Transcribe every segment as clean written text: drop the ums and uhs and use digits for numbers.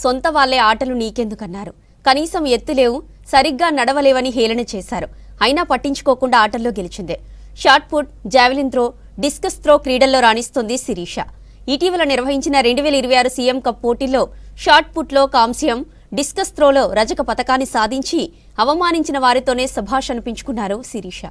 సొంత వాళ్లే ఆటలు నీకెందుకన్నారు. కనీసం ఎత్తులేవు, సరిగ్గా నడవలేవని హేళన చేశారు. అయినా పట్టించుకోకుండా ఆటల్లో గెలిచిందే. Shot put, javelin throw, discus throw క్రీడల్లో రాణిస్తోంది శిరీష. ఇటీవల నిర్వహించిన 2026 సీఎం కప్ పోటీల్లో షాట్ పుట్లో కాంస్యం, డిస్కస్ త్రోలో రజక పతకాన్ని సాధించి అవమానించిన వారితోనే శభాష్ అనిపించుకున్నారు శిరీష.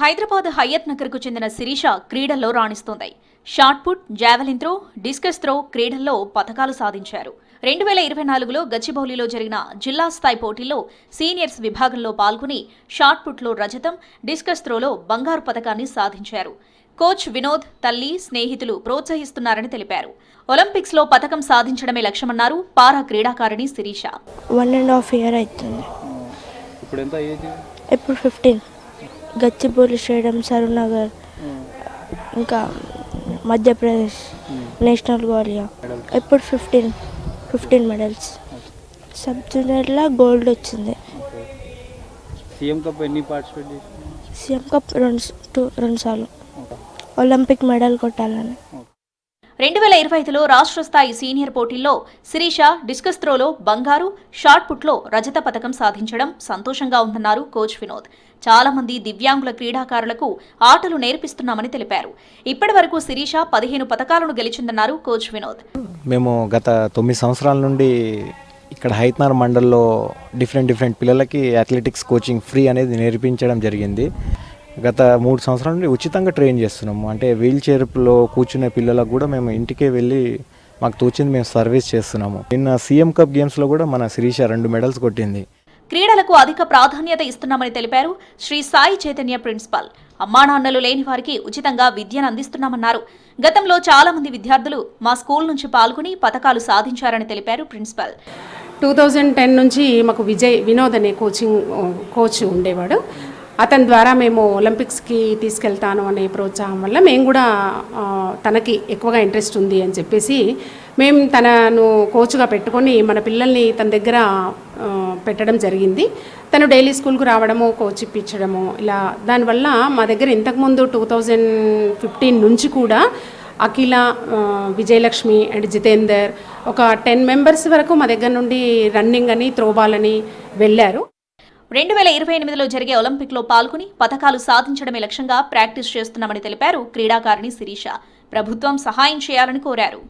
హైదరాబాద్ హయత్ నగర్ కు చెందిన శిరీష క్రీడల్లో రాణిస్తోంది. Shot put, javelin throw, discus throw క్రీడల్లో పతకాలు సాధించారు. 2024లో గచ్చిబౌలిలో జరిగిన జిల్లా స్థాయి పోటీల్లో సీనియర్స్ విభాగంలో పాల్గొని షాట్ పుట్లో రజతం, డిస్కస్ త్రోలో బంగారు పతకాన్ని సాధించారు. కోచ్ వినోద్, తల్లి, స్నేహితులు ప్రోత్సహిస్తున్నారని తెలిపారు. ఒలింపిక్స్ లో పతకం సాధించడమే లక్ష్యమన్నారు పారా క్రీడాకారిణి శిరీష. 1.5 years అవుతుంది. ఇప్పుడు 15. గచ్చిబౌలి స్టేడియం, సరూనగర్, ఇంకా మధ్యప్రదేశ్, నేషనల్ గ్వాలియర్. ఇప్పుడు 15 మెడల్స్. సబ్ జూనియర్లో గోల్డ్ వచ్చింది. సీఎం కప్ ఎన్ని పార్టిసిపేట్ చేశారు? సీఎం కప్ రెండు సార్లు. ఒలింపిక్ మెడల్ కొట్టాలని. 2025లో రాష్ట్ర స్థాయి సీనియర్ పోటీల్లో శిరీష డిస్కస్ త్రోలో బంగారు, షాట్ పుట్లో రజత పతకం సాధించడం సంతోషంగా ఉందన్నారు కోచ్ వినోద్. చాలా మంది దివ్యాంగుల క్రీడాకారులకు ఆటలు నేర్పిస్తున్నామని తెలిపారు. ఇప్పటి వరకు శిరీష 15 పతకాలను గెలిచిందన్నారు కోచ్ వినోద్. మేము గత 9 సంవత్సరాల నుండి ఇక్కడ హైత్నగర్ మండల్లో డిఫరెంట్ పిల్లలకి అథ్లెటిక్స్ కోచింగ్ ఫ్రీ అనేది నేర్పించడం జరిగింది. గత 3 సంవత్సరాల నుండి ఉచితంగా ట్రైన్ చేస్తున్నాము. అంటే వీల్ చైర్లో కూర్చునే పిల్లలకు కూడా మేము ఇంటికే వెళ్ళి మాకు తోచింది మేము సర్వీస్ చేస్తున్నాము. నిన్న సీఎం కప్ గేమ్స్లో కూడా మన శిరీష 2 మెడల్స్ కొట్టింది. క్రీడలకు అధిక ప్రాధాన్యత ఇస్తున్నామని తెలిపారు శ్రీ సాయి చైతన్య ప్రిన్సిపాల్. అమ్మానాన్నలు లేని వారికి ఉచితంగా విద్యను అందిస్తున్నామన్నారు. గతంలో చాలా మంది విద్యార్థులు మా స్కూల్ నుంచి పాల్గొని పతకాలు సాధించారని తెలిపారు ప్రిన్సిపాల్. 2010 నుంచి మాకు వినోద్ అనే కోచ్ ఉండేవాడు. అతని ద్వారా మేము ఒలింపిక్స్కి తీసుకెళ్తాను అనే ప్రోత్సాహం వల్ల మేము కూడా తనకి ఎక్కువగా ఇంట్రెస్ట్ ఉంది అని చెప్పేసి మేము తనను కోచ్గా పెట్టుకొని మన పిల్లల్ని తన దగ్గర పెట్టడం జరిగింది. తను డైలీ స్కూల్కు రావడము, కోచ్ ఇప్పించడము, ఇలా దానివల్ల మా దగ్గర ఇంతకుముందు 2015 నుంచి కూడా అఖిల, విజయలక్ష్మి అండ్ జితేందర్ ఒక 10 మెంబర్స్ వరకు మా దగ్గర నుండి రన్నింగ్ అని, త్రోబాల్ అని వెళ్ళారు. 2028లో జరిగే ఒలింపిక్లో పాల్గొని పతకాలు సాధించడమే లక్ష్యంగా ప్రాక్టీస్ చేస్తున్నామని తెలిపారు క్రీడాకారిణి శిరీష. ప్రభుత్వం సహాయం చేయాలని కోరారు.